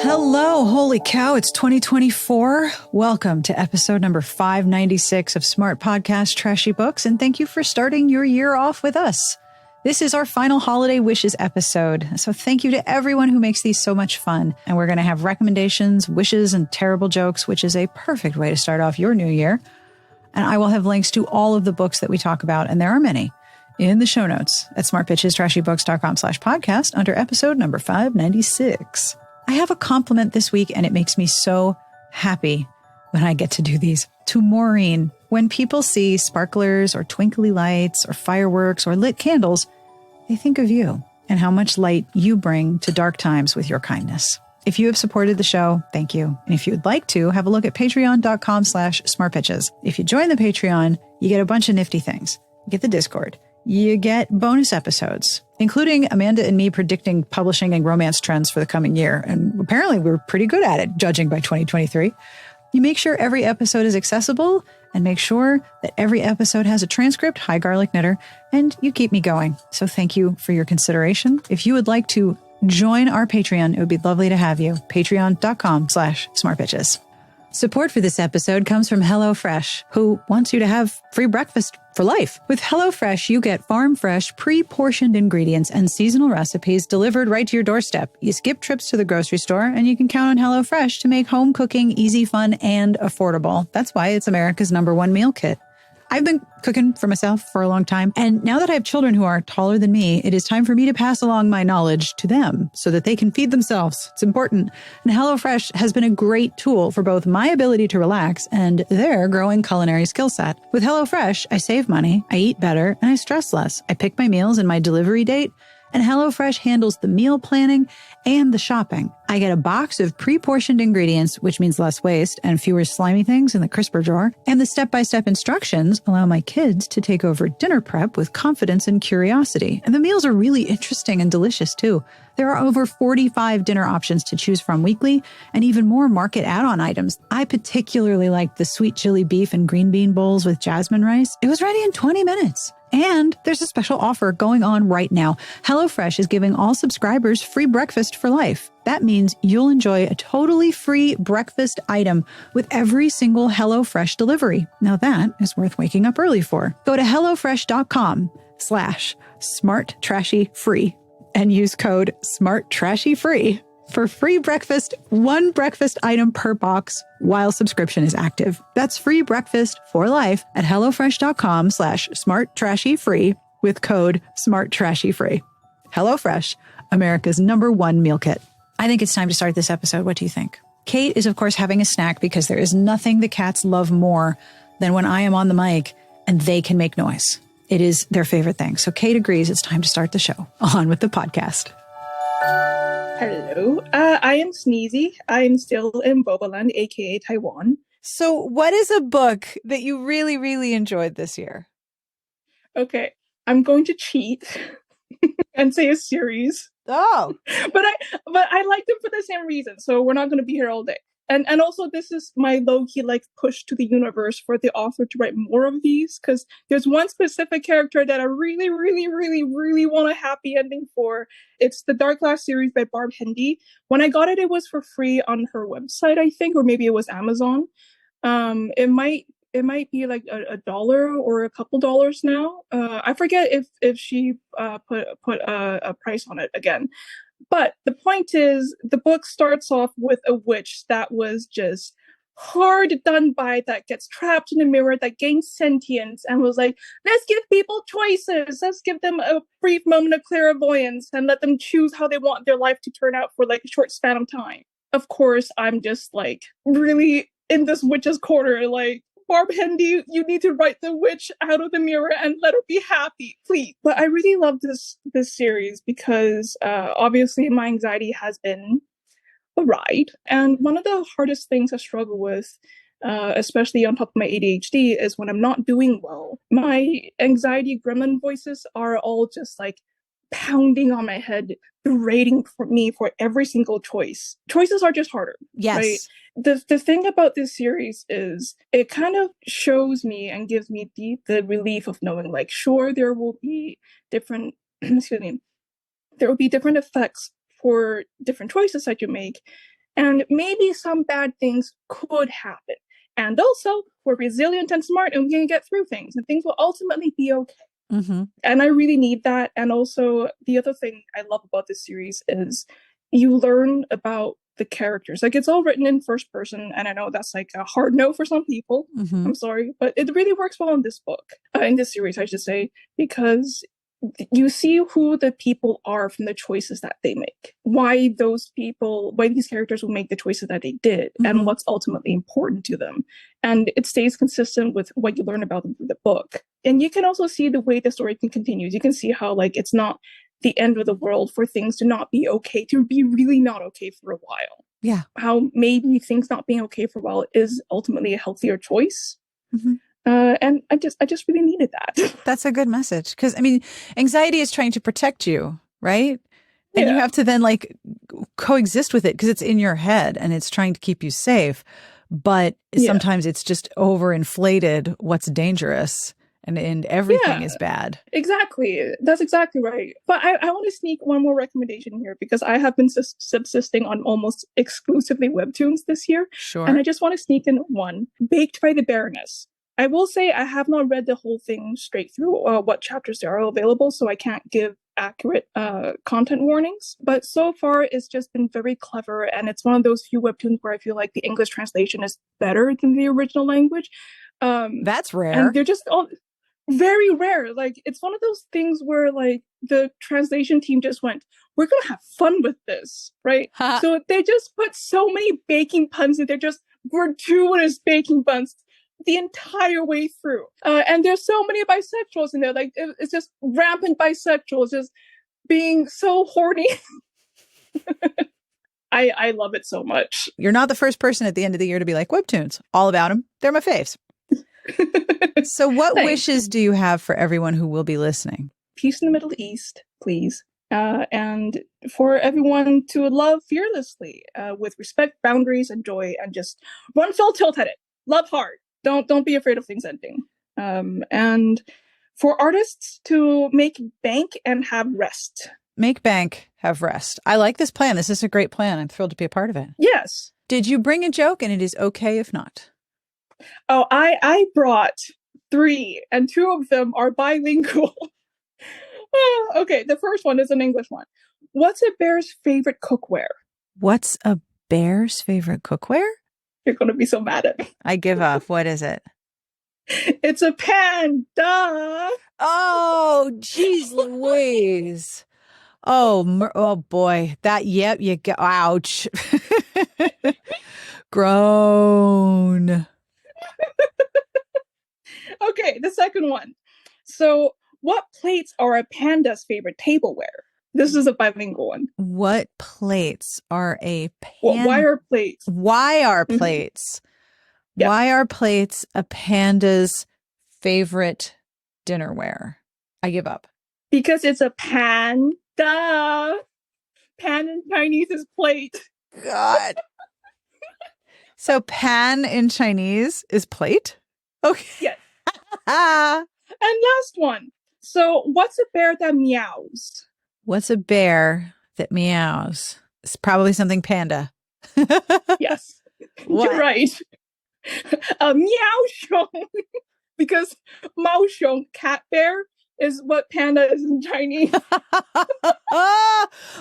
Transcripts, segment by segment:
Hello, holy cow, it's 2024. Welcome to episode number 596 of Smart Podcast Trashy Books, and thank you for starting your year off with us. This is our final holiday wishes episode, so thank you to everyone who makes these so much fun. And we're going to have recommendations, wishes, and terrible jokes, which is a perfect way to start off your new year. And I will have links to all of the books that we talk about, and there are many, in the show notes at smartpitchestrashybooks.com/podcast under episode number 596. I have a compliment this week, and it makes me so happy when I get to do these. To Maureen, when people see sparklers or twinkly lights or fireworks or lit candles, they think of you and how much light you bring to dark times with your kindness. If you have supported the show, thank you. And if you would like to, have a look at patreon.com/smartpitches. If you join the Patreon, you get a bunch of nifty things. You get the Discord. You get bonus episodes, including Amanda and me predicting publishing and romance trends for the coming year. And apparently we're pretty good at it, judging by 2023. You make sure every episode is accessible and make sure that every episode has a transcript. Hi, Garlic Knitter. And you keep me going. So thank you for your consideration. If you would like to join our Patreon, it would be lovely to have you. Patreon.com/smartpitches. Support for this episode comes from HelloFresh, who wants you to have free breakfast for life. With HelloFresh, you get farm-fresh, pre-portioned ingredients and seasonal recipes delivered right to your doorstep. You skip trips to the grocery store, and you can count on HelloFresh to make home cooking easy, fun, and affordable. That's why it's America's #1 meal kit. I've been cooking for myself for a long time, and now that I have children who are taller than me, it is time for me to pass along my knowledge to them so that they can feed themselves. It's important. And HelloFresh has been a great tool for both my ability to relax and their growing culinary skill set. With HelloFresh, I save money, I eat better, and I stress less. I pick my meals and my delivery date, and HelloFresh handles the meal planning and the shopping. I get a box of pre-portioned ingredients, which means less waste and fewer slimy things in the crisper drawer. And the step-by-step instructions allow my kids to take over dinner prep with confidence and curiosity. And the meals are really interesting and delicious, too. There are over 45 dinner options to choose from weekly and even more market add-on items. I particularly like the sweet chili beef and green bean bowls with jasmine rice. It was ready in 20 minutes. And there's a special offer going on right now. HelloFresh is giving all subscribers free breakfast for life. That means you'll enjoy a totally free breakfast item with every single HelloFresh delivery. Now that is worth waking up early for. Go to HelloFresh.com/smarttrashyfree and use code SmartTrashyFree for free breakfast, one breakfast item per box while subscription is active. That's free breakfast for life at HelloFresh.com/smarttrashyfree with code SmartTrashyFree. HelloFresh, America's #1 meal kit. I think it's time to start this episode. What do you think? Kate is, of course, having a snack because there is nothing the cats love more than when I am on the mic and they can make noise. It is their favorite thing. So Kate agrees it's time to start the show. On with the podcast. Hello, I am Sneezy. I am still in Bobaland, aka Taiwan. So what is a book that you really, really enjoyed this year? Okay, I'm going to cheat and say a series. Oh. But I like them for the same reason, so we're not going to be here all day. And also, this is my low-key like push to the universe for the author to write more of these, because there's one specific character that I really, really, really, really want a happy ending for. It's the Dark Glass series by Barb Hendy. When I got it, it was for free on her website, I think, or maybe it was Amazon. It might be like a $1 or a couple dollars now. I forget if she put a price on it again. But the point is, the book starts off with a witch that was just hard done by, that gets trapped in a mirror, that gains sentience, and was like, let's give people choices. Let's give them a brief moment of clairvoyance and let them choose how they want their life to turn out for like a short span of time. Of course, I'm just like really in this witch's corner, like, Barb Hendy, you need to write the witch out of the mirror and let her be happy, please. But I really love this series because obviously my anxiety has been a ride. And one of the hardest things I struggle with, especially on top of my ADHD, is when I'm not doing well. My anxiety gremlin voices are all just like pounding on my head, berating for me for every single choice. Choices are just harder. Yes. Right? The thing about this series is it kind of shows me and gives me the relief of knowing, like, sure, there will be different, there will be different effects for different choices that you make. And maybe some bad things could happen. And also, we're resilient and smart and we can get through things and things will ultimately be okay. Mm-hmm. And I really need that. And also, the other thing I love about this series is you learn about the characters. Like, it's all written in first person. And I know that's like a hard no for some people. Mm-hmm. I'm sorry. But it really works well in this book, in this series, I should say, because you see who the people are from the choices that they make, why these characters will make the choices that they did, Mm-hmm. and what's ultimately important to them. And it stays consistent with what you learn about them through the book. And you can also see the way the story can continue. You can see how, like, it's not the end of the world for things to not be okay, to be really not okay for a while. Yeah. How maybe things not being okay for a while is ultimately a healthier choice. Mm-hmm. And I just really needed that. That's a good message. Because, I mean, anxiety is trying to protect you, right? And you Yeah. have to then like coexist with it because it's in your head and it's trying to keep you safe. But sometimes it's just overinflated what's dangerous and everything is bad. Exactly. That's exactly right. But I want to sneak one more recommendation here because I have been subsisting on almost exclusively webtoons this year. Sure. And I just want to sneak in one, Baked by the Baroness. I will say I have not read the whole thing straight through, what chapters there are available, so I can't give accurate content warnings. But so far, it's just been very clever, and it's one of those few webtoons where I feel like the English translation is better than the original language. That's rare. And they're just all very rare. Like, it's one of those things where, like, the translation team just went, we're going to have fun with this, right? So they just put so many baking puns in there, just gratuitous baking puns the entire way through. And there's so many bisexuals in there. Like, it's just rampant bisexuals just being so horny. I love it so much. You're not the first person at the end of the year to be like, webtoons, all about them. They're my faves. So what wishes do you have for everyone who will be listening? Peace in the Middle East, please. And for everyone to love fearlessly, with respect, boundaries, and joy, and just run full tilt at it. Love hard. Don't be afraid of things ending. And for artists to make bank and have rest. Make bank, have rest. I like this plan. This is a great plan. I'm thrilled to be a part of it. Yes. Did you bring a joke? And it is okay if not. Oh, I brought 3, and 2 of them are bilingual. Okay, the first one is an English one. What's a bear's favorite cookware? What's a bear's favorite cookware? You're going to be so mad at me. I give up. What is it? It's a pan. Duh. Oh, geez Louise. Oh boy. That, yep, you go. Ouch. Groan. Okay, the second one. So, what plates are a panda's favorite tableware? This is a bilingual one. What plates are a Why are plates? Why are plates? Yep. Why are plates a panda's favorite dinnerware? I give up. Because it's a pan. Duh. Pan in Chinese is plate. God. So pan in Chinese is plate? Okay. Yes. And last one. So, what's a bear that meows? What's a bear that meows? It's probably something panda. Yes. What? You're right. A meow xiong. Because mao xiong, cat bear, is what panda is in Chinese.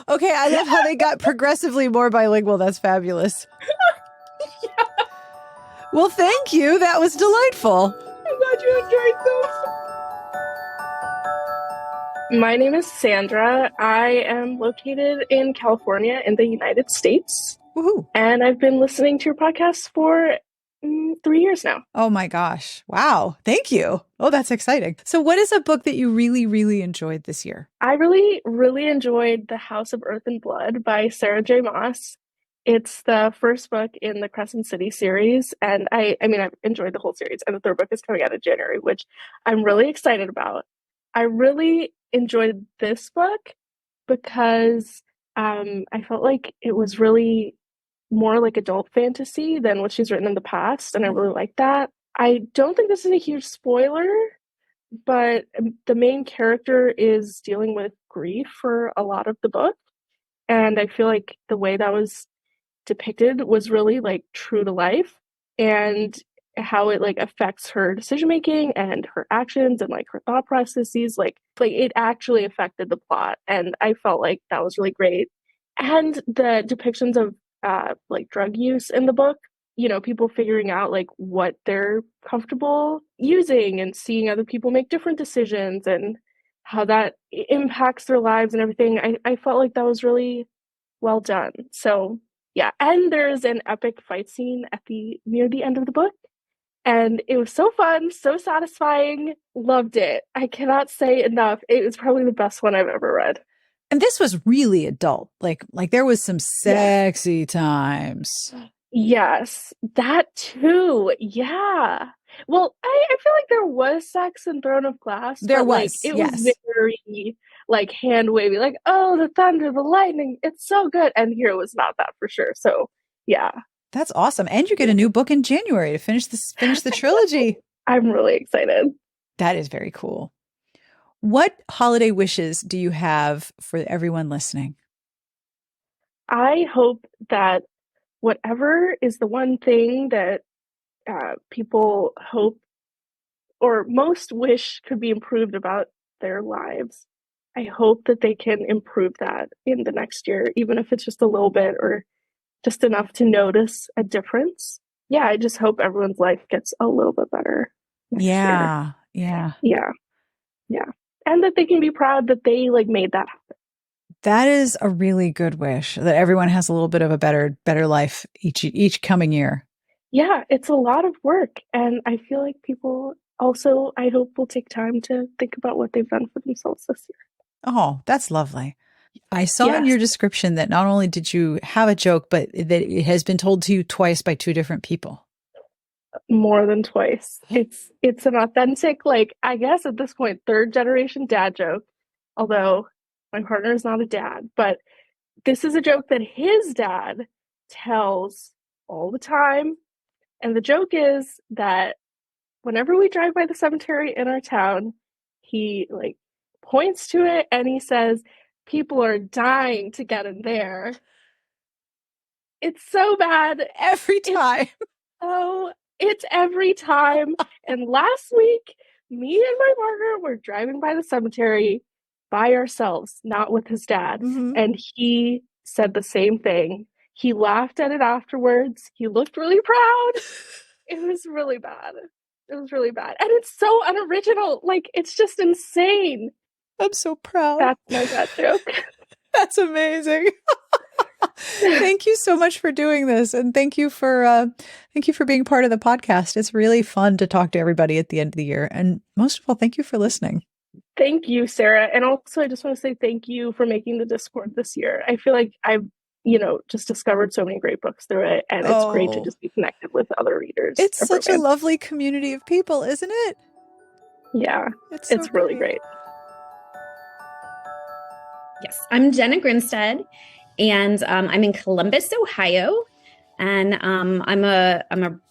Okay, I love how they got progressively more bilingual. That's fabulous. Yeah. Well, thank you. That was delightful. I'm glad you enjoyed them. My name is Sandra. I am located in California in the United States. Woohoo. And I've been listening to your podcast for 3 years now. Oh my gosh. Wow. Thank you. Oh, that's exciting. So what is a book that you really, really enjoyed this year? I really, really enjoyed The House of Earth and Blood by Sarah J. Maas. It's the first book in the Crescent City series. And I mean, I've enjoyed the whole series. And the third book is coming out in January, which I'm really excited about. I really enjoyed this book because I felt like it was really more like adult fantasy than what she's written in the past, and I really like that. I don't think this is a huge spoiler, but the main character is dealing with grief for a lot of the book, and I feel like the way that was depicted was really like true to life, and how it like affects her decision making and her actions and like her thought processes, like it actually affected the plot, and I felt like that was really great. And the depictions of like drug use in the book, you know, people figuring out like what they're comfortable using and seeing other people make different decisions and how that impacts their lives and everything. I felt like that was really well done. So yeah, and there's an epic fight scene at the near the end of the book, and it was so fun, so satisfying. Loved it. I cannot say enough. It was probably the best one I've ever read. And this was really adult. Like there was some sexy times. Yes, that too. Yeah. Well, I feel like there was sex in Throne of Glass. There but, was, like, it yes. was very like hand wavy, like, oh, the thunder, the lightning, it's so good. And here it was not that for sure. So yeah. That's awesome. And you get a new book in January to finish the trilogy. I'm really excited. That is very cool. What holiday wishes do you have for everyone listening? I hope that whatever is the one thing that people hope or most wish could be improved about their lives, I hope that they can improve that in the next year, even if it's just a little bit or just enough to notice a difference. Yeah, I just hope everyone's life gets a little bit better next year. Yeah. And that they can be proud that they like made that happen. That is a really good wish, that everyone has a little bit of a better life each coming year. Yeah, it's a lot of work. And I feel like people also, I hope, will take time to think about what they've done for themselves this year. Oh, that's lovely. I saw in your description that not only did you have a joke, but that it has been told to you twice by two different people. More than twice. It's an authentic, like, I guess at this point, third generation dad joke. Although my partner is not a dad, but this is a joke that his dad tells all the time. And the joke is that whenever we drive by the cemetery in our town, he like points to it and he says, people are dying to get in there. It's so bad. Every time. It's every time. And last week, me and my partner were driving by the cemetery by ourselves, not with his dad. Mm-hmm. And he said the same thing. He laughed at it afterwards. He looked really proud. It was really bad. It was really bad. And it's so unoriginal. Like, it's just insane. I'm so proud. That's my dad joke. That's amazing. Thank you so much for doing this. And thank you for being part of the podcast. It's really fun to talk to everybody at the end of the year. And most of all, thank you for listening. Thank you, Sarah. And also, I just want to say thank you for making the Discord this year. I feel like I've, just discovered so many great books through it. And it's great to just be connected with other readers. It's such a lovely community of people, isn't it? Yeah, it's really great. Yes, I'm Jenna Grinstead, and I'm in Columbus, Ohio, and I'm a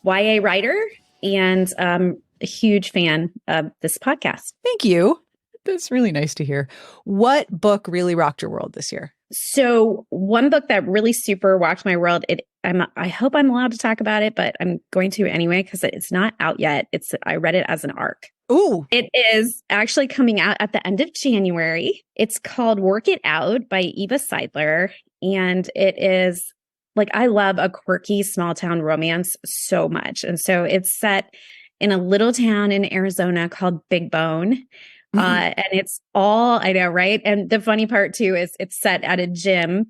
YA writer, and a huge fan of this podcast. Thank you. That's really nice to hear. What book really rocked your world this year? So one book that really super rocked my world, I hope I'm allowed to talk about it, but I'm going to anyway because it's not out yet. I read it as an ARC. Ooh. It is actually coming out at the end of January. It's called Work It Out by Eva Seidler. And it is like, I love a quirky small town romance so much. And so it's set in a little town in Arizona called Big Bone. And it's all, I know, right? And the funny part too is it's set at a gym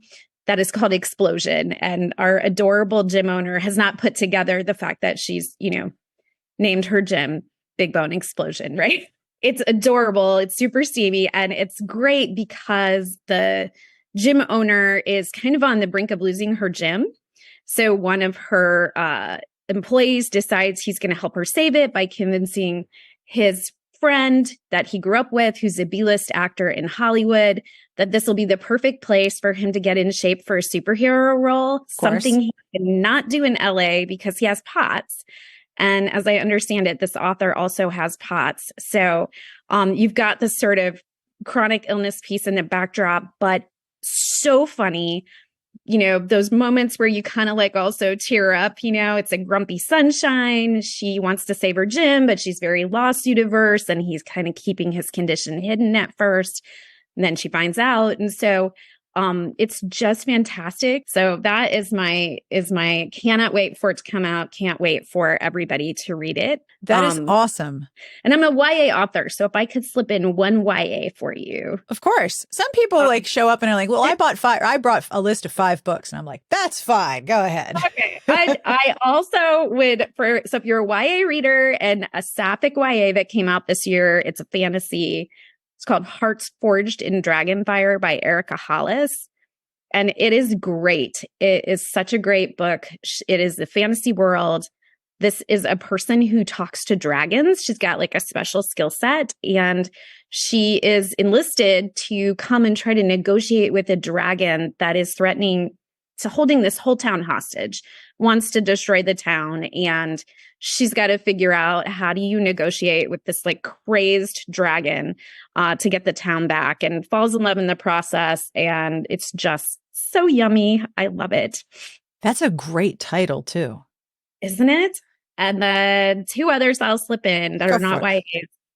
that is called Explosion. And our adorable gym owner has not put together the fact that she's, named her gym Big Bone Explosion, right? It's adorable. It's super steamy. And it's great because the gym owner is kind of on the brink of losing her gym. So one of her employees decides he's going to help her save it by convincing his friend that he grew up with, who's a B-list actor in Hollywood, that this will be the perfect place for him to get in shape for a superhero role, something he cannot do in LA because he has POTS. And as I understand it, this author also has POTS. So you've got this sort of chronic illness piece in the backdrop, but so funny, those moments where you kind of like also tear up, it's a grumpy sunshine. She wants to save her Jim, but she's very lawsuit averse and he's kind of keeping his condition hidden at first. And then she finds out. And so it's just fantastic. So that is my cannot wait for it to come out. Can't wait for everybody to read it. That is awesome. And I'm a YA author. So if I could slip in one YA for you. Of course. Some people like show up and are like, well, I brought a list of 5 books. And I'm like, that's fine. Go ahead. Okay. I also would, so if you're a YA reader and a sapphic YA that came out this year, it's a fantasy. It's called Hearts Forged in Dragonfire by Erica Hollis. And it is great. It is such a great book. It is the fantasy world. This is a person who talks to dragons. She's got like a special skill set and she is enlisted to come and try to negotiate with a dragon that is threatening to holding this whole town hostage, wants to destroy the town. And she's got to figure out how do you negotiate with this like crazed dragon to get the town back, and falls in love in the process. And it's just so yummy. I love it. That's a great title too. Isn't it? And the 2 others I'll slip in that are not YAs.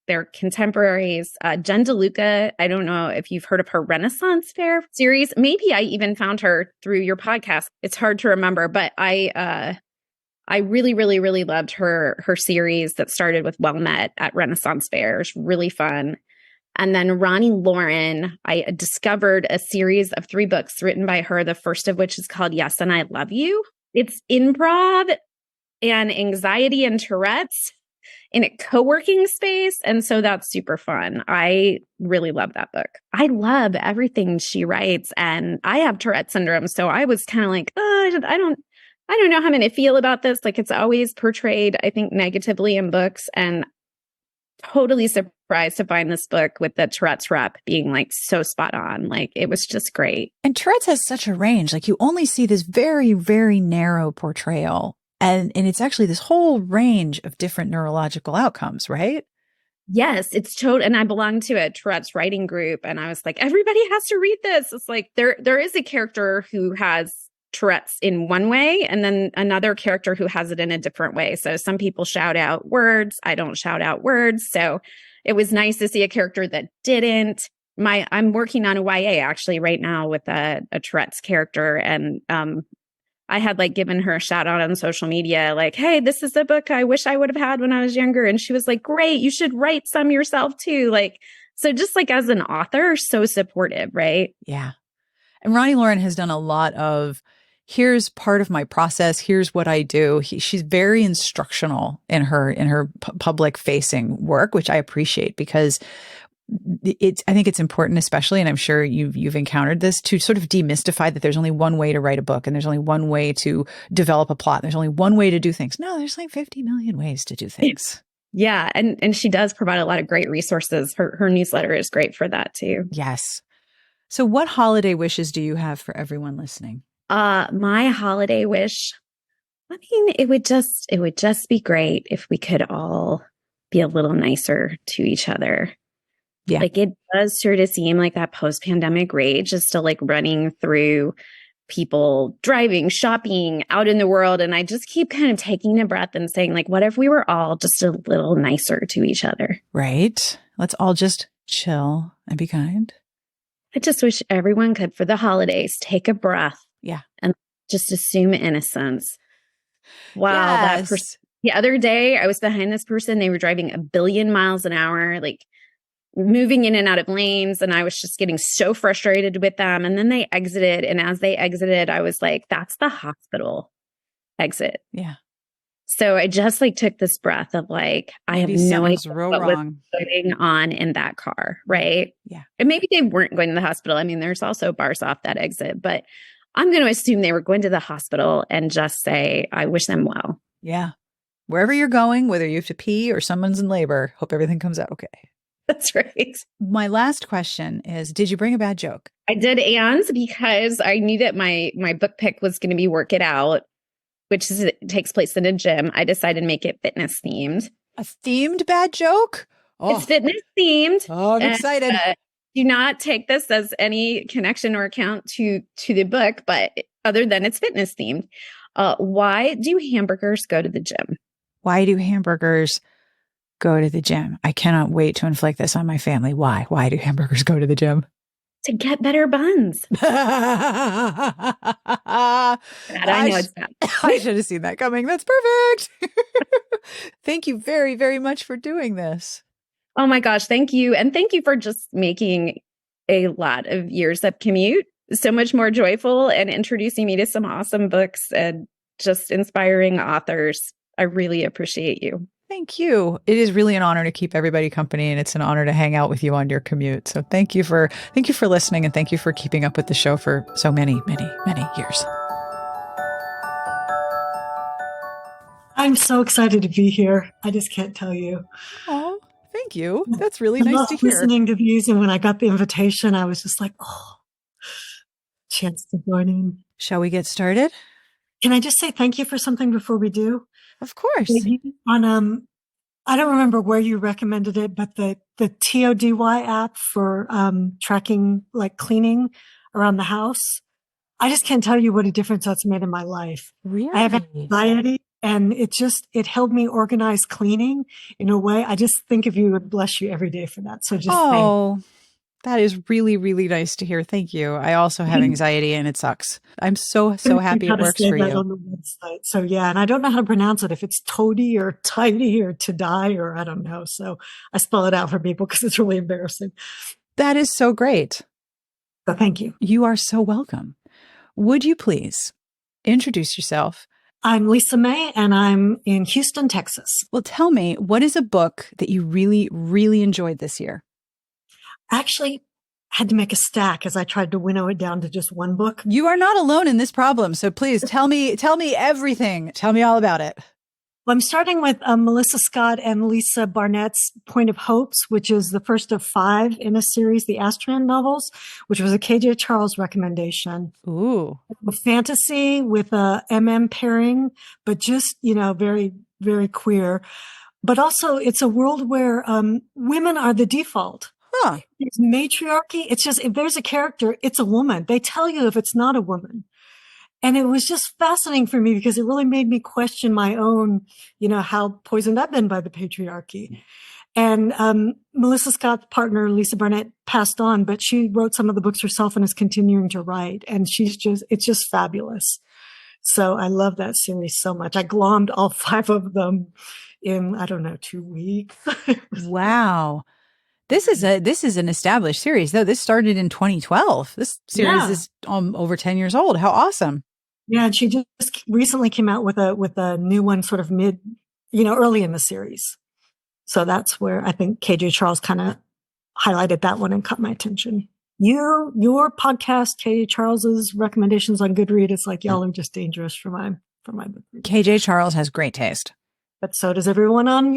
They're contemporaries. Jen DeLuca, I don't know if you've heard of her Renaissance Fair series. Maybe I even found her through your podcast. It's hard to remember, but I really, really, really loved her series that started with Well Met at Renaissance Fair. It's really fun. And then Loren, I discovered a series of 3 books written by her, the first of which is called Yes, and I Love You. It's improv and anxiety and Tourette's in a co-working space. And so that's super fun. I really love that book. I love everything she writes. And I have Tourette syndrome. So I was kind of like, I don't know how I'm going to feel about this. Like it's always portrayed, I think, negatively in books, and totally surprised to find this book with the Tourette's rep being like so spot on. Like it was just great. And Tourette's has such a range. Like you only see this very, very narrow portrayal. And it's actually this whole range of different neurological outcomes, right? Yes, it's total. And I belong to a Tourette's writing group. And I was like, everybody has to read this. It's like there is a character who has Tourette's in one way, and then another character who has it in a different way. So some people shout out words. I don't shout out words. So it was nice to see a character that didn't. I'm working on a YA actually right now with a Tourette's character. And I had like given her a shout out on social media, like, hey, this is a book I wish I would have had when I was younger. And she was like, great, you should write some yourself too. Like, so just like as an author, so supportive, right? Yeah. And Loren has done a lot of, here's part of my process. Here's what I do. She's very instructional in her public facing work, which I appreciate because I think it's important, especially, and I'm sure you've encountered this, to sort of demystify that there's only one way to write a book and there's only one way to develop a plot. There's only one way to do things. No, there's like 50 million ways to do things. Yeah. And she does provide a lot of great resources. Her newsletter is great for that too. Yes. So what holiday wishes do you have for everyone listening? My holiday wish, I mean, it would just be great if we could all be a little nicer to each other. Yeah. Like it does sort of seem like that post-pandemic rage is still like running through people driving, shopping, out in the world. And I just keep kind of taking a breath and saying, like, what if we were all just a little nicer to each other? Right. Let's all just chill and be kind. I just wish everyone could, for the holidays, take a breath. Yeah. And just assume innocence. Wow. Yes. That person. The other day, I was behind this person. They were driving 1 billion miles an hour, like moving in and out of lanes. And I was just getting so frustrated with them. And then they exited. And as they exited, I was like, that's the hospital exit. Yeah. So I just like took this breath of like, I have no idea what was going on in that car. Right. Yeah. And maybe they weren't going to the hospital. I mean, there's also bars off that exit, but I'm going to assume they were going to the hospital and just say, I wish them well. Yeah. Wherever you're going, whether you have to pee or someone's in labor, hope everything comes out okay. That's right. My last question is, did you bring a bad joke? I did, and because I knew that my book pick was going to be Work It Out, which takes place in a gym, I decided to make it fitness themed. A themed bad joke? Oh. It's fitness themed. Oh, I'm excited. do not take this as any connection or account to the book, but other than it's fitness themed. Why do hamburgers go to the gym? Why do hamburgers go to the gym? I cannot wait to inflict this on my family. Why? Why do hamburgers go to the gym? To get better buns. I know it's bad. I should have seen that coming. That's perfect. Thank you very, very much for doing this. Oh my gosh, thank you. And thank you for just making a lot of years of commute so much more joyful and introducing me to some awesome books and just inspiring authors. I really appreciate you. Thank you. It is really an honor to keep everybody company, and it's an honor to hang out with you on your commute. So thank you for listening, and thank you for keeping up with the show for so many, many, many years. I'm so excited to be here. I just can't tell you. Oh, thank you. That's really nice to hear. Listening to these, and when I got the invitation, I was just like, oh, chance to join in. Shall we get started? Can I just say thank you for something before we do? Of course. On I don't remember where you recommended it, but the TODY app for tracking like cleaning around the house. I just can't tell you what a difference that's made in my life. Really? I have anxiety, and it helped me organize cleaning in a way. I just think of you and bless you every day for that. So just that is really, really nice to hear. Thank you. I also have anxiety, and it sucks. I'm so happy it works for you. On the website. So yeah, and I don't know how to pronounce it. If it's toady or tidy or to die or I don't know. So I spell it out for people because it's really embarrassing. That is so great. So thank you. You are so welcome. Would you please introduce yourself? I'm Lisa May, and I'm in Houston, Texas. Well, tell me, what is a book that you really, really enjoyed this year? Actually, had to make a stack as I tried to winnow it down to just one book. You are not alone in this problem. So please tell me everything. Tell me all about it. Well, I'm starting with Melissa Scott and Lisa Barnett's Point of Hopes, which is the first of 5 in a series, the Astran novels, which was a KJ Charles recommendation. Ooh. A fantasy with a MM pairing, but just, very, very queer. But also it's a world where women are the default. Huh. There's matriarchy. It's just, if there's a character, it's a woman. They tell you if it's not a woman. And it was just fascinating for me because it really made me question my own, how poisoned I've been by the patriarchy. And Melissa Scott's partner, Lisa Barnett, passed on, but she wrote some of the books herself and is continuing to write. And it's just fabulous. So I love that series so much. I glommed all 5 of them in, 2 weeks. Wow. This is an established series, though. This started in 2012. This series is over 10 years old. How awesome. Yeah. And she just recently came out with a new one sort of early in the series. So that's where I think KJ Charles kind of highlighted that one and caught my attention. Your podcast, KJ Charles's recommendations on Goodreads, it's like y'all are just dangerous for my book. KJ Charles has great taste. But so does everyone on,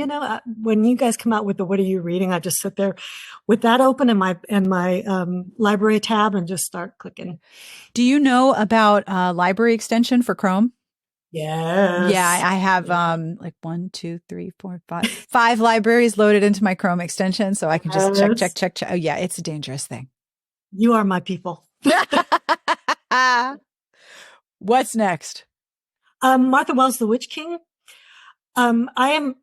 when you guys come out with the what are you reading, I just sit there with that open in my library tab and just start clicking. Do you know about library extension for Chrome? Yes. Yeah, I have 1, 2, 3, 4, 5 libraries loaded into my Chrome extension, so I can just check. Oh yeah, it's a dangerous thing. You are my people. What's next? Martha Wells' The Witch King. I am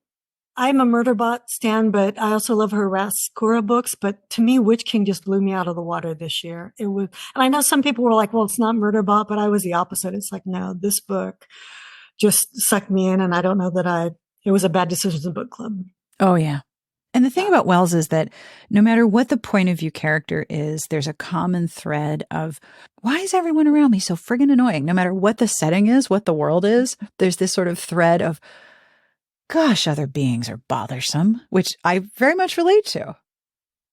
a Murderbot stan, but I also love her Raskura books. But to me, Witch King just blew me out of the water this year. It was, and I know some people were like, well, it's not Murderbot, but I was the opposite. It's like, no, this book just sucked me in. And I don't know that it was a bad decision book club. Oh yeah. And the thing about Wells is that no matter what the point of view character is, there's a common thread of why is everyone around me so friggin' annoying? No matter what the setting is, what the world is, there's this sort of thread of, gosh, other beings are bothersome, which I very much relate to.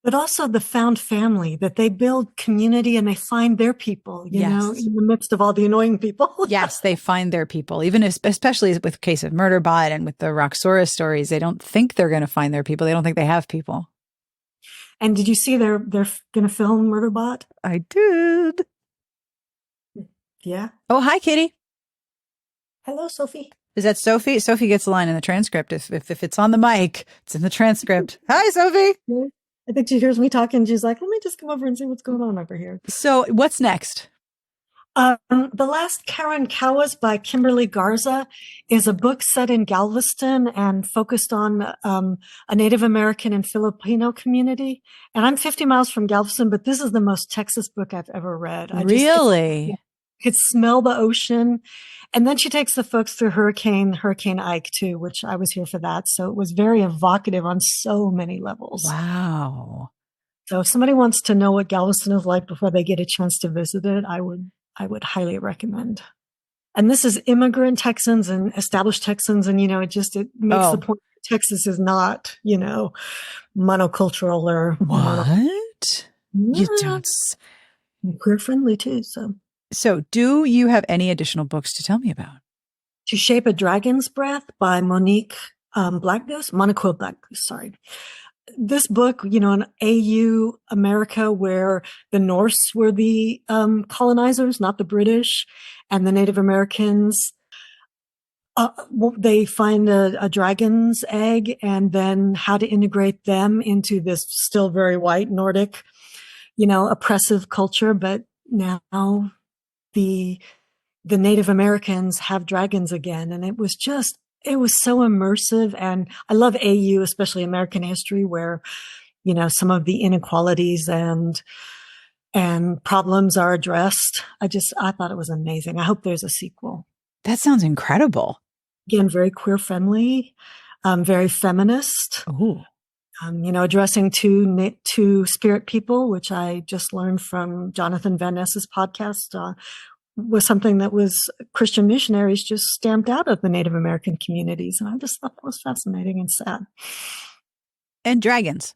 But also the found family, that they build community and they find their people, you know, in the midst of all the annoying people. Yes, they find their people. Even especially with the case of Murderbot and with the Roxora stories, they don't think they're going to find their people. They don't think they have people. And did you see they're going to film Murderbot? I did. Yeah. Oh, hi, Kitty. Hello, Sophie. Is that Sophie? Sophie gets a line in the transcript. If it's on the mic, it's in the transcript. Hi, Sophie. I think she hears me talking. She's like, let me just come over and see what's going on over here. So what's next? The Last Karen Cowas by Kimberly Garza is a book set in Galveston and focused on a Native American and Filipino community. And I'm 50 miles from Galveston, but this is the most Texas book I've ever read. Really? Could smell the ocean. And then she takes the folks through Hurricane Ike too, which I was here for that. So it was very evocative on so many levels. Wow. So if somebody wants to know what Galveston is like before they get a chance to visit it, I would highly recommend. And this is immigrant Texans and established Texans. And, it makes the point that Texas is not, monocultural or what? You don't. Queer friendly too. So do you have any additional books to tell me about? To Shape a Dragon's Breath by Monica Blackgoose, sorry. This book, in AU America, where the Norse were the colonizers, not the British, and the Native Americans, they find a dragon's egg and then how to integrate them into this still very white Nordic, oppressive culture. But now the Native Americans have dragons again. And it was so immersive. And I love AU, especially American history, where, some of the inequalities and problems are addressed. I thought it was amazing. I hope there's a sequel. That sounds incredible. Again, very queer friendly, very feminist. Ooh. Addressing two spirit people, which I just learned from Jonathan Van Ness's podcast, was something that was Christian missionaries just stamped out of the Native American communities. And I just thought that was fascinating and sad. And dragons.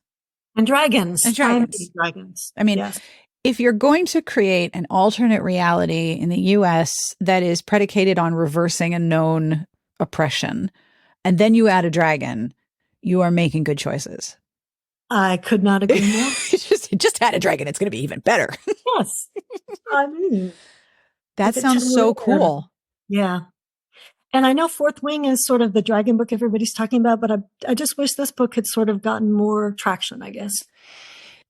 And dragons. Dragons. I mean, yes. If you're going to create an alternate reality in the U.S. that is predicated on reversing a known oppression, and then you add a dragon, you are making good choices. I could not agree more. just add a dragon. It's going to be even better. Yes. I mean, that sounds so cool. Yeah. And I know Fourth Wing is sort of the dragon book everybody's talking about, but I just wish this book had sort of gotten more traction, I guess.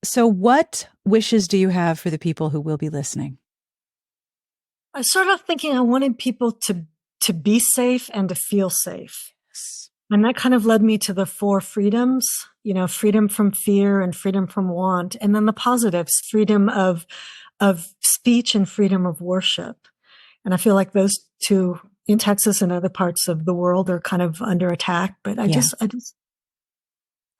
So what wishes do you have for the people who will be listening? I was sort of thinking I wanted people to be safe and to feel safe. Yes. And that kind of led me to the 4 freedoms, freedom from fear and freedom from want. And then the positives, freedom of speech and freedom of worship. And I feel like those two in Texas and other parts of the world are kind of under attack. But I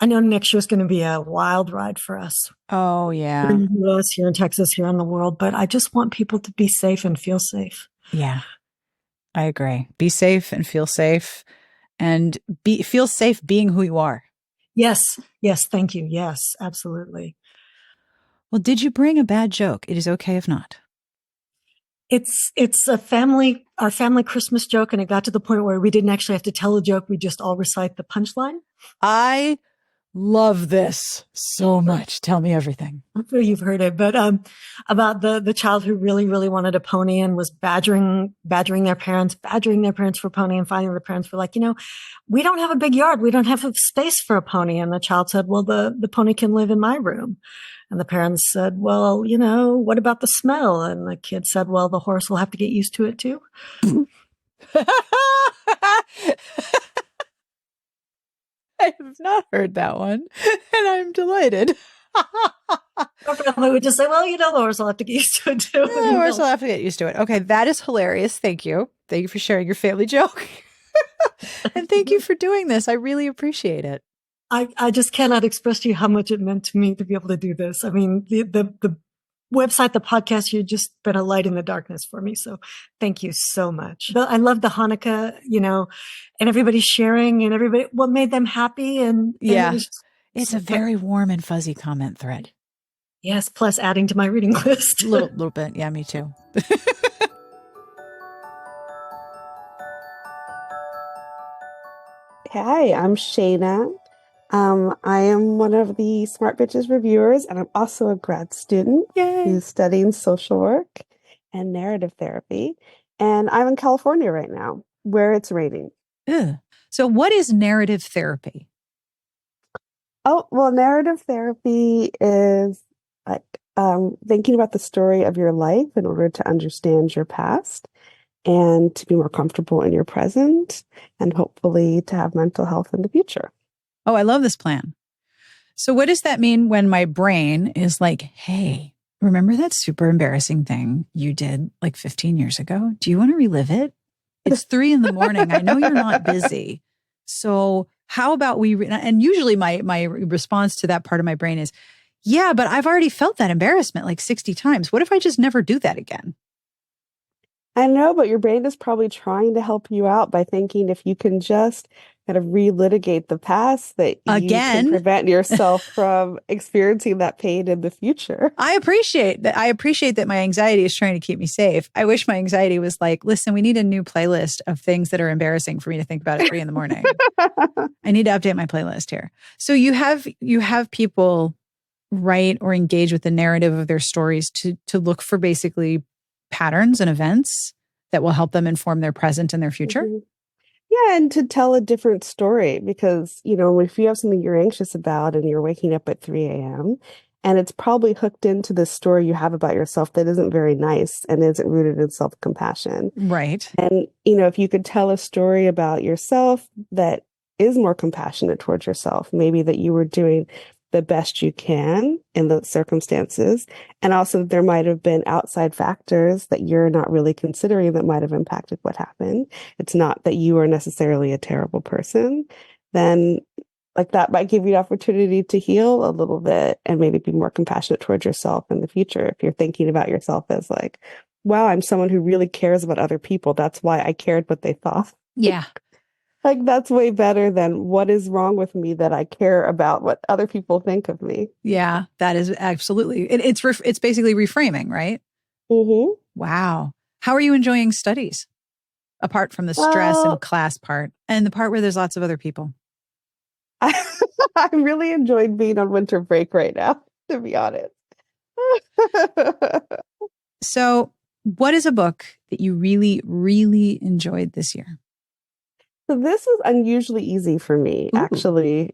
know next year is going to be a wild ride for us. Oh, yeah. Here in the US, here in Texas, here in the world. But I just want people to be safe and feel safe. Yeah, I agree. Be safe and feel safe. And feel safe being who you are. Yes. Yes. Thank you. Yes, absolutely. Well, did you bring a bad joke? It is okay if not. It's our family Christmas joke. And it got to the point where we didn't actually have to tell a joke. We just all recite the punchline. I love this so much. Tell me everything. I'm sure you've heard it, but about the child who really, really wanted a pony and was badgering their parents for a pony. And finally the parents were like, we don't have a big yard. We don't have a space for a pony. And the child said, well, the pony can live in my room. And the parents said, well, what about the smell? And the kid said, well, the horse will have to get used to it too. I have not heard that one, and I'm delighted. We would just say, well, the horse will have to get used to it too. The horse will have to get used to it. Okay, that is hilarious. Thank you. Thank you for sharing your family joke. And thank you for doing this. I really appreciate it. I just cannot express to you how much it meant to me to be able to do this. I mean, the website, the podcast, you've just been a light in the darkness for me. So thank you so much. I love the Hanukkah, and everybody sharing and what made them happy. And yeah, it's a very warm and fuzzy comment thread. Yes. Plus adding to my reading list. A little bit. Yeah, me too. Hi, I'm Shana. I am one of the Smart Bitches reviewers, and I'm also a grad student who's studying social work and narrative therapy. And I'm in California right now, where it's raining. Ugh. So what is narrative therapy? Oh, well, narrative therapy is like thinking about the story of your life in order to understand your past and to be more comfortable in your present and hopefully to have mental health in the future. Oh, I love this plan. So what does that mean when my brain is like, hey, remember that super embarrassing thing you did like 15 years ago? Do you want to relive it? It's 3 a.m. I know you're not busy. So how about and usually my response to that part of my brain is, yeah, but I've already felt that embarrassment like 60 times. What if I just never do that again? I know, but your brain is probably trying to help you out by thinking if you can just kind of relitigate the past, that you can prevent yourself from experiencing that pain in the future. I appreciate that. I appreciate that my anxiety is trying to keep me safe. I wish my anxiety was like, listen, we need a new playlist of things that are embarrassing for me to think about at 3 a.m. I need to update my playlist here. So you have people write or engage with the narrative of their stories to look for basically patterns and events that will help them inform their present and their future. Mm-hmm. Yeah, and to tell a different story because, if you have something you're anxious about and you're waking up at 3 a.m. and it's probably hooked into this story you have about yourself that isn't very nice and isn't rooted in self-compassion. Right. And, if you could tell a story about yourself that is more compassionate towards yourself, maybe that you were doing the best you can in those circumstances. And also there might have been outside factors that you're not really considering that might have impacted what happened. It's not that you are necessarily a terrible person. Then like that might give you the opportunity to heal a little bit and maybe be more compassionate towards yourself in the future. If you're thinking about yourself as like, wow, I'm someone who really cares about other people. That's why I cared what they thought. Yeah. Like, that's way better than what is wrong with me that I care about what other people think of me. Yeah, that is absolutely. It's basically reframing, right? Mm-hmm. Wow. How are you enjoying studies? Apart from the stress and class part and the part where there's lots of other people. I really enjoyed being on winter break right now, to be honest. So what is a book that you really, really enjoyed this year? So this was unusually easy for me, actually,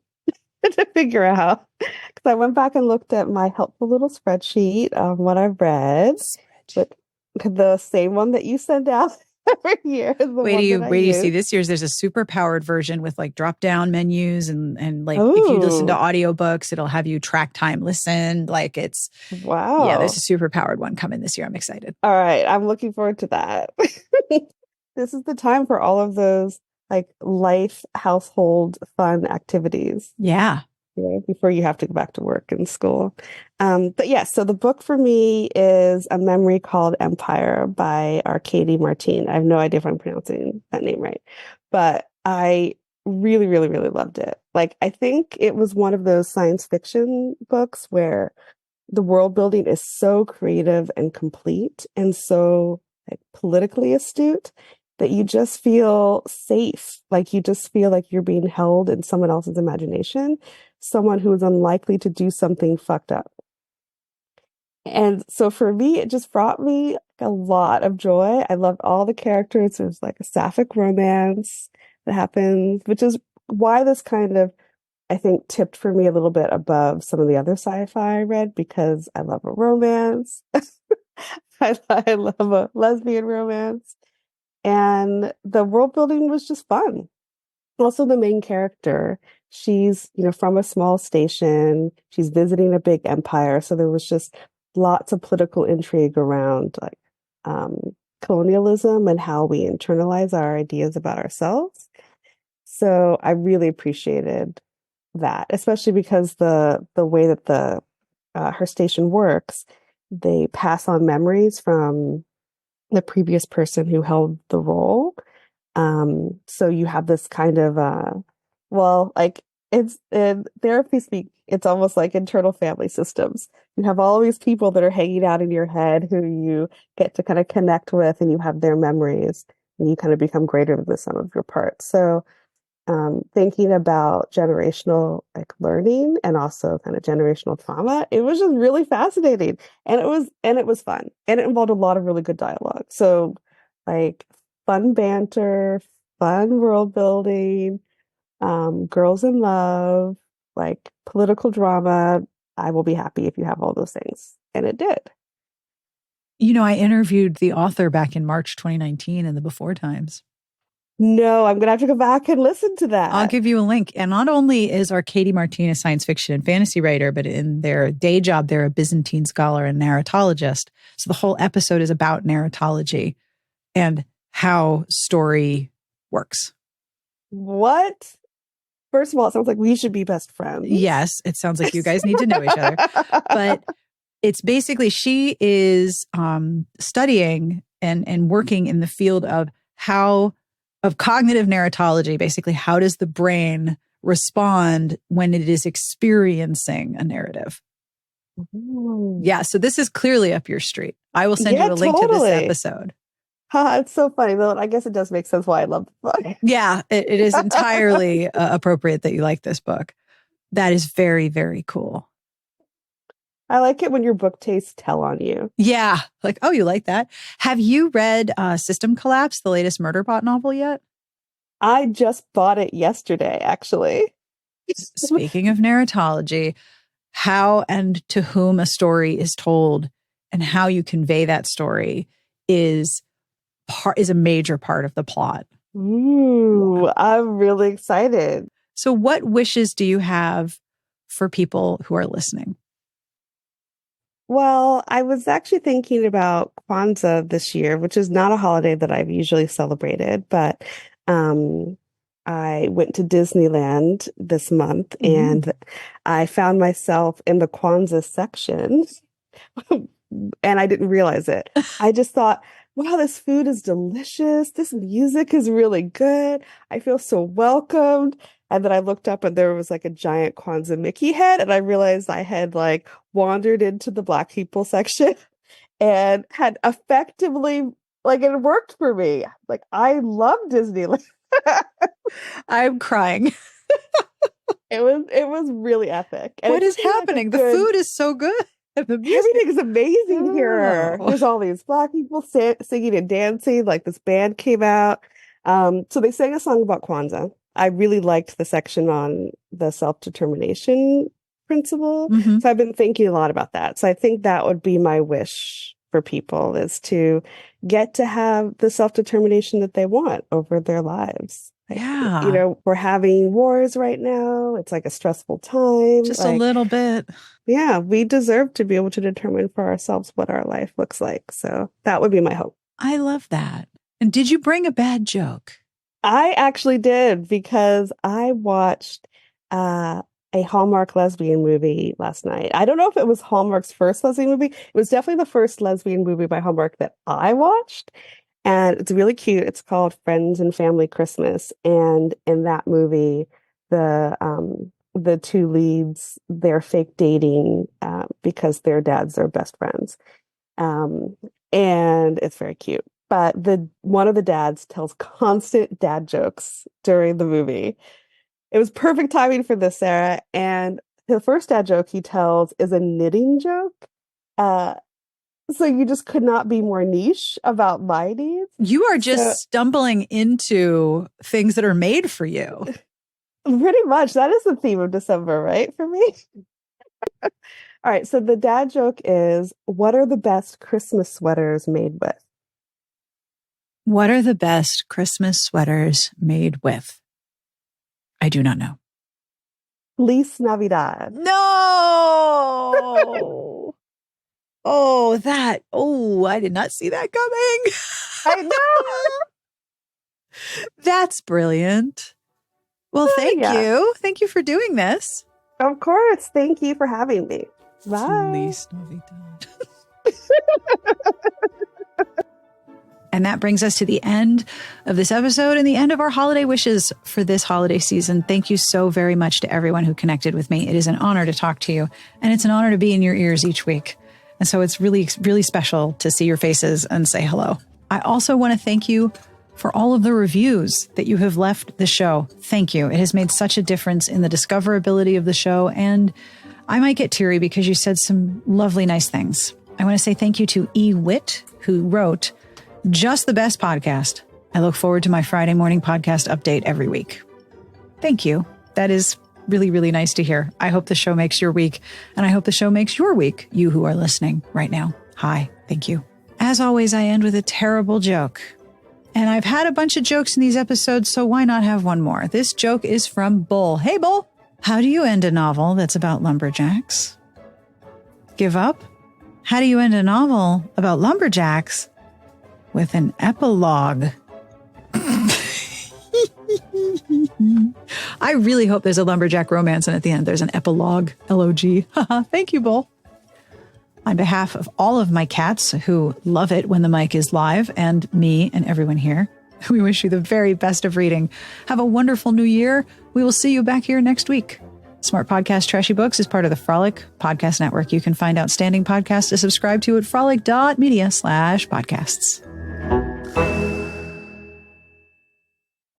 to figure out. Because I went back and looked at my helpful little spreadsheet of what I've read. But the same one that you send out every year is the one that I you use. see this year's there's a super powered version with like drop down menus and like if you listen to audiobooks, it'll have you track time listened. Like it's wow. Yeah, there's a super powered one coming this year. I'm excited. All right. I'm looking forward to that. This is the time for all of those like life, household, fun activities. Yeah. Before you have to go back to work and school. But yeah, so the book for me is A Memory Called Empire by Arkady Martine. I have no idea if I'm pronouncing that name right, but I really, really, really loved it. Like, I think it was one of those science fiction books where the world building is so creative and complete and so like politically astute that you just feel safe. Like you just feel like you're being held in someone else's imagination, someone who is unlikely to do something fucked up. And so for me, it just brought me a lot of joy. I loved all the characters. There's like a sapphic romance that happens, which is why this kind of, I think, tipped for me a little bit above some of the other sci-fi I read, because I love a romance. I love a lesbian romance. And the world building was just fun. Also, the main character, she's, from a small station. She's visiting a big empire. So there was just lots of political intrigue around like colonialism and how we internalize our ideas about ourselves. So I really appreciated that, especially because the way that her station works, they pass on memories from the previous person who held the role. So you have this kind of, like it's in therapy speak, it's almost like internal family systems. You have all these people that are hanging out in your head who you get to kind of connect with, and you have their memories, and you kind of become greater than the sum of your parts. So thinking about generational like learning and also kind of generational trauma, it was just really fascinating, and it was fun, and it involved a lot of really good dialogue. So like fun banter, fun world building, girls in love, like political drama. I will be happy if you have all those things. And it did. You know, I interviewed the author back in March 2019 in the Before Times. No, I'm going to have to go back and listen to that. I'll give you a link. And not only is Arkady Martin a science fiction and fantasy writer, but in their day job, they're a Byzantine scholar and narratologist. So the whole episode is about narratology and how story works. What? First of all, it sounds like we should be best friends. Yes, it sounds like you guys need to know each other. But it's basically, she is studying and working in the field of cognitive narratology. Basically, how does the brain respond when it is experiencing a narrative? Ooh. Yeah, so this is clearly up your street. I will send you a link to this episode. It's so funny, though. I guess it does make sense why I love the book. Yeah, it is entirely appropriate that you like this book. That is very, very cool. I like it when your book tastes tell on you. Yeah, like, oh, you like that? Have you read System Collapse, the latest Murderbot novel yet? I just bought it yesterday, actually. Speaking of narratology, how and to whom a story is told and how you convey that story is a major part of the plot. Ooh, I'm really excited. So what wishes do you have for people who are listening? Well, I was actually thinking about Kwanzaa this year, which is not a holiday that I've usually celebrated, but I went to Disneyland this month and I found myself in the Kwanzaa section and I didn't realize it. I just thought, wow, this food is delicious. This music is really good. I feel so welcomed. And then I looked up and there was like a giant Kwanzaa Mickey head. And I realized I had like wandered into the Black people section and had effectively, like, it worked for me. Like, I love Disneyland. I'm crying. It was really epic. And what is happening? The food is so good. Everything is amazing here. There's all these Black people singing and dancing. Like, this band came out. So they sang a song about Kwanzaa. I really liked the section on the self-determination principle. So I've been thinking a lot about that. So I think that would be my wish for people, is to get to have the self-determination that they want over their lives. Yeah. You know, we're having wars right now. It's like a stressful time. Just a little bit. Yeah, we deserve to be able to determine for ourselves what our life looks like. So that would be my hope. I love that. And did you bring a bad joke? I actually did, because I watched a Hallmark lesbian movie last night. I don't know if it was Hallmark's first lesbian movie. It was definitely the first lesbian movie by Hallmark that I watched. And it's really cute. It's called Friends and Family Christmas. And in that movie, the two leads, they're fake dating because their dads are best friends. And it's very cute. But one of the dads tells constant dad jokes during the movie. It was perfect timing for this, Sarah. And the first dad joke he tells is a knitting joke. So you just could not be more niche about my needs. You are just stumbling into things that are made for you. Pretty much. That is the theme of December, right? For me. All right. So the dad joke is, what are the best Christmas sweaters made with? What are the best Christmas sweaters made with? I do not know. Feliz Navidad. No. I did not see that coming. I know. That's brilliant. Well, thank you. Thank you for doing this. Of course. Thank you for having me. Bye. Feliz Navidad. And that brings us to the end of this episode and the end of our holiday wishes for this holiday season. Thank you so very much to everyone who connected with me. It is an honor to talk to you, and it's an honor to be in your ears each week. And so it's really, really special to see your faces and say hello. I also want to thank you for all of the reviews that you have left the show. Thank you. It has made such a difference in the discoverability of the show. And I might get teary because you said some lovely, nice things. I want to say thank you to E. Witt, who wrote, "Just the best podcast. I look forward to my Friday morning podcast update every week." Thank you. That is really, really nice to hear. I hope the show makes your week, and I hope the show makes your week, you who are listening right now. Hi, thank you. As always, I end with a terrible joke. And I've had a bunch of jokes in these episodes, so why not have one more? This joke is from Bull. Hey, Bull. How do you end a novel that's about lumberjacks? Give up? How do you end a novel about lumberjacks? With an epilogue. I really hope there's a lumberjack romance, and at the end there's an epilogue. L-O-G. Thank you, Bull. On behalf of all of my cats who love it when the mic is live, and me and everyone here, we wish you the very best of reading. Have a wonderful new year. We will see you back here next week. Smart Podcast Trashy Books is part of the Frolic Podcast Network. You can find outstanding podcasts to subscribe to at frolic.media/podcasts.